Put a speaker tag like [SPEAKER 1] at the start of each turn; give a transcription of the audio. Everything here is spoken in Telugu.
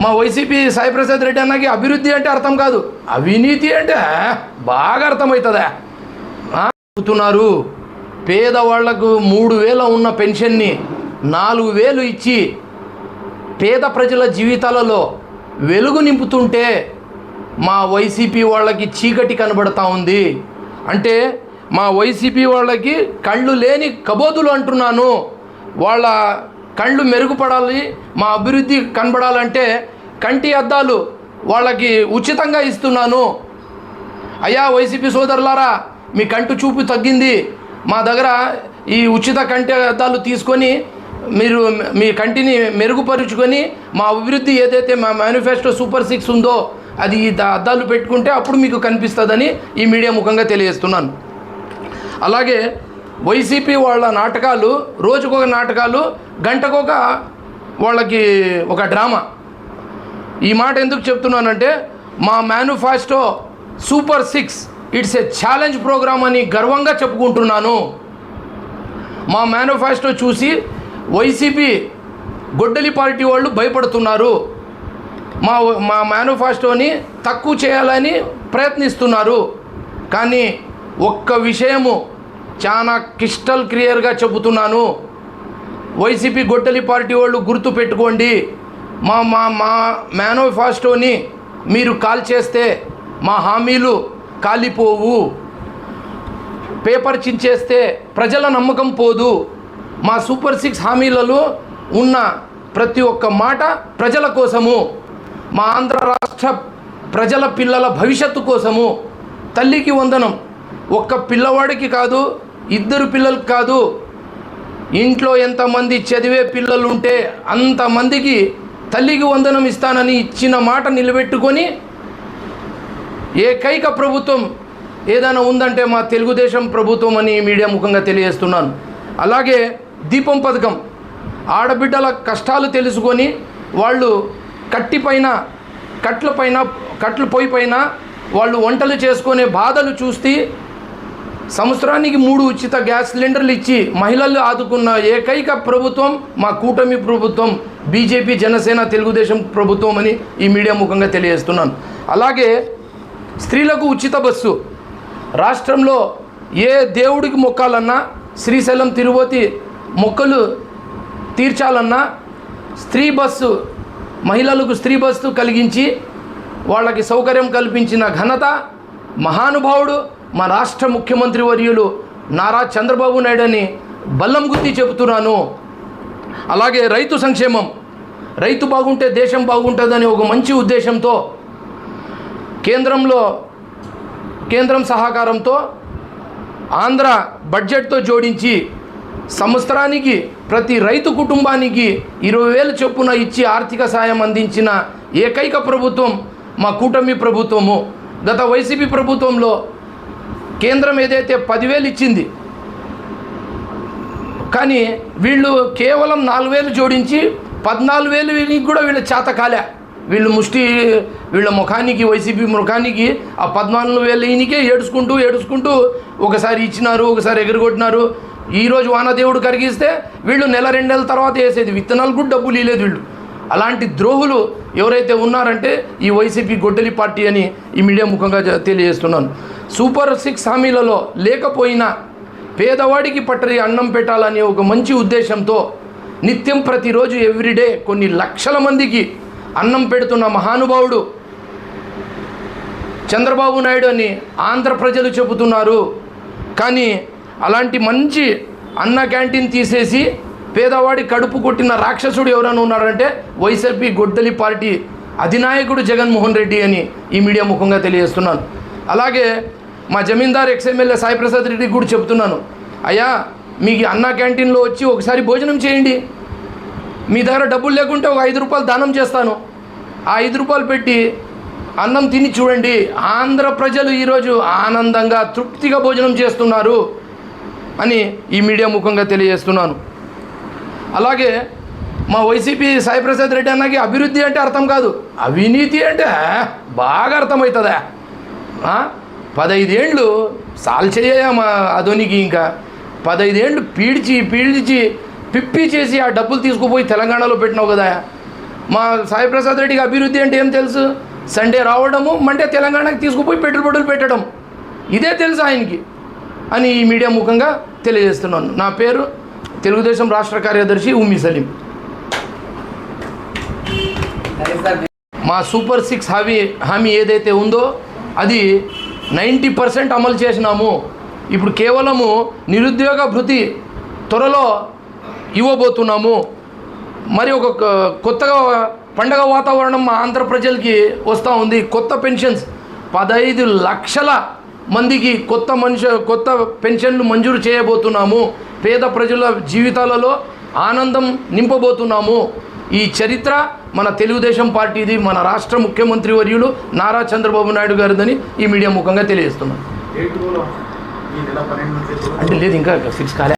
[SPEAKER 1] మా వైసీపీ సాయిప్రసాద్ రెడ్డి అన్నకి అభివృద్ధి అంటే అర్థం కాదు, అవినీతి అంటే బాగా అర్థమవుతుందా. చెబుతున్నారు పేదవాళ్లకు 3,000 ఉన్న పెన్షన్ని 4,000 ఇచ్చి పేద ప్రజల జీవితాలలో వెలుగు నింపుతుంటే మా వైసీపీ వాళ్ళకి చీకటి కనబడతా ఉంది. అంటే మా వైసీపీ వాళ్ళకి కళ్ళు లేని కబోదులు అంటున్నాను. వాళ్ళ కళ్ళు మెరుగుపడాలి, మా అభివృద్ధి కనబడాలంటే కంటి అద్దాలు వాళ్ళకి ఉచితంగా ఇస్తున్నాను. అయ్యా వైసీపీ సోదరులారా, మీ కంటి చూపు తగ్గింది, మా దగ్గర ఈ ఉచిత కంటి అద్దాలు తీసుకొని మీరు మీ కంటిని మెరుగుపరుచుకొని మా అభివృద్ధి ఏదైతే మా మేనిఫెస్టో సూపర్ 6 ఉందో అది ఈ అద్దాలు పెట్టుకుంటే అప్పుడు మీకు కనిపిస్తుందని ఈ మీడియా ముఖంగా తెలియజేస్తున్నాను. అలాగే వైసీపీ వాళ్ళ నాటకాలు, రోజుకొక నాటకాలు, గంటకొక వాళ్ళకి ఒక డ్రామా. ఈ మాట ఎందుకు చెప్తున్నానంటే మా manifesto super 6 it's a challenge programme అని గర్వంగా చెప్పుకుంటున్నాను. మా మేనిఫెస్టో చూసి వైసీపీ గొడ్డలి పార్టీ వాళ్ళు భయపడుతున్నారు. మా మేనిఫెస్టోని తక్కువ చేయాలని ప్రయత్నిస్తున్నారు. కానీ ఒక్క విషయము చాలా క్రిస్టల్ క్లియర్గా చెబుతున్నాను, వైసీపీ గొడ్డలి పార్టీ వాళ్ళు గుర్తు పెట్టుకోండి, మా మా మా మేనిఫెస్టోని మీరు కాల్ చేస్తే మా హామీలు కాలిపోవు, పేపర్ చించేస్తే ప్రజల నమ్మకం పోదు. మా సూపర్ 6 హామీలలో ఉన్న ప్రతి ఒక్క మాట ప్రజల కోసము, మా ఆంధ్ర రాష్ట్ర ప్రజల పిల్లల భవిష్యత్తు కోసము. తల్లికి వందనం ఒక్క పిల్లవాడికి కాదు, 2 పిల్లలకి కాదు, ఇంట్లో ఎంతమంది చదివే పిల్లలు ఉంటే అంతమందికి తల్లికి వందనం ఇస్తానని ఇచ్చిన మాట నిలబెట్టుకొని ఏకైక ప్రభుత్వం ఏదైనా ఉందంటే మా తెలుగుదేశం ప్రభుత్వం అని మీడియా ముఖంగా తెలియజేస్తున్నాను. అలాగే దీపం పథకం, ఆడబిడ్డల కష్టాలు తెలుసుకొని వాళ్ళు కట్ల పొయ్యి పైన వాళ్ళు వంటలు చేసుకునే బాధలు చూస్తే సంవత్సరానికి 3 ఉచిత గ్యాస్ సిలిండర్లు ఇచ్చి మహిళలు ఆదుకున్న ఏకైక ప్రభుత్వం మా కూటమి ప్రభుత్వం, బీజేపీ, జనసేన, తెలుగుదేశం ప్రభుత్వం అని ఈ మీడియా ముఖంగా తెలియజేస్తున్నాను. అలాగే స్త్రీలకు ఉచిత బస్సు, రాష్ట్రంలో ఏ దేవుడికి మొక్కాలన్నా, శ్రీశైలం తిరుపతి మొక్కలు తీర్చాలన్నా స్త్రీ బస్సు, మహిళలకు స్త్రీ బస్సు కలిగించి వాళ్ళకి సౌకర్యం కల్పించిన ఘనత మహానుభావుడు మా రాష్ట్ర ముఖ్యమంత్రి వర్యులు నారా చంద్రబాబు నాయుడు అని బల్లం గుద్ది చెబుతున్నాను. అలాగే రైతు సంక్షేమం, రైతు బాగుంటే దేశం బాగుంటుందని ఒక మంచి ఉద్దేశంతో కేంద్రం సహకారంతో ఆంధ్ర బడ్జెట్తో జోడించి సంవత్సరానికి ప్రతి రైతు కుటుంబానికి 20,000 చొప్పున ఇచ్చి ఆర్థిక సాయం అందించిన ఏకైక ప్రభుత్వం మా కూటమి ప్రభుత్వము. గత వైసీపీ ప్రభుత్వంలో కేంద్రం ఏదైతే 10,000 ఇచ్చింది, కానీ వీళ్ళు కేవలం 4,000 జోడించి 14,000 కూడా వీళ్ళ చేత కాలే. వీళ్ళ ముఖానికి, వైసీపీ ముఖానికి ఆ 14,000 ఏడుచుకుంటూ ఒకసారి ఇచ్చినారు, ఒకసారి ఎగరగొట్టినారు. ఈరోజు వానదేవుడు కరిగిస్తే వీళ్ళు 1-2 నెలల తర్వాత వేసేది, విత్తనాలు కూడా డబ్బులు ఇవ్వలేదు వీళ్ళు. అలాంటి ద్రోహులు ఎవరైతే ఉన్నారంటే ఈ వైసీపీ గొడ్డలి పార్టీ అని ఈ మీడియా ముఖంగా తెలియజేస్తున్నాను. సూపర్ 6 హామీలలో లేకపోయినా పేదవాడికి పట్టరి అన్నం పెట్టాలని ఒక మంచి ఉద్దేశంతో నిత్యం ప్రతిరోజు ఎవ్రీడే కొన్ని లక్షల మందికి అన్నం పెడుతున్న మహానుభావుడు చంద్రబాబు నాయుడు అని ఆంధ్ర ప్రజలు చెబుతున్నారు. కానీ అలాంటి మంచి అన్న క్యాంటీన్ తీసేసి పేదవాడి కడుపు కొట్టిన రాక్షసుడు ఎవరైనా ఉన్నారంటే వైసీపీ గొడ్డలి పార్టీ అధినాయకుడు జగన్మోహన్ రెడ్డి అని ఈ మీడియా ముఖంగా తెలియజేస్తున్నాను. అలాగే మా జమీందార్ ఎక్స్ఎమ్మెల్యే సాయిప్రసాద్ రెడ్డికి కూడా చెప్తున్నాను, అయ్యా మీకు అన్న క్యాంటీన్లో వచ్చి ఒకసారి భోజనం చేయండి, మీ దగ్గర డబ్బులు లేకుంటే ఒక 5 రూపాయలు దానం చేస్తాను, ఆ 5 రూపాయలు పెట్టి అన్నం తిని చూడండి. ఆంధ్ర ప్రజలు ఈరోజు ఆనందంగా తృప్తిగా భోజనం చేస్తున్నారు అని ఈ మీడియా ముఖంగా తెలియజేస్తున్నాను. అలాగే మా వైసీపీ సాయిప్రసాద్ రెడ్డి అన్నకి అభివృద్ధి అంటే అర్థం కాదు, అవినీతి అంటే బాగా అర్థమవుతుందా. 15 ఏళ్ళు సాల్చేయ మా అధోనికి, ఇంకా 15 ఏళ్ళు పీడ్చి పిప్పి చేసి ఆ డబ్బులు తీసుకుపోయి తెలంగాణలో పెట్టినావు కదా. మా సాయిప్రసాద్ రెడ్డికి అభివృద్ధి అంటే ఏం తెలుసు? సండే రావడము, మండే తెలంగాణకి తీసుకుపోయి పెట్టుబడులు పెట్టడం, ఇదే తెలుసు ఆయనకి అని ఈ మీడియా ముఖంగా తెలియజేస్తున్నాను. నా పేరు తెలుగుదేశం రాష్ట్ర కార్యదర్శి ఉమ్మి సలీం. మా సూపర్ 6 హామీ ఏదైతే ఉందో అది 90% అమలు చేసినాము. ఇప్పుడు కేవలము నిరుద్యోగ భృతి త్వరలో ఇవ్వబోతున్నాము. మరి ఒక కొత్తగా పండగ వాతావరణం మా ఆంధ్ర ప్రజలకి వస్తూ ఉంది. కొత్త పెన్షన్స్ 15 లక్షల మందికి కొత్త పెన్షన్లు మంజూరు చేయబోతున్నాము. పేద ప్రజల జీవితాలలో ఆనందం నింపబోతున్నాము. ఈ చరిత్ర మన తెలుగుదేశం పార్టీది, మన రాష్ట్ర ముఖ్యమంత్రి వర్యులు నారా చంద్రబాబు నాయుడు గారిదని ఈ మీడియా ముఖంగా తెలియజేస్తున్నాం. అంటే లేదు, ఇంకా ఫిక్స్ కాలే.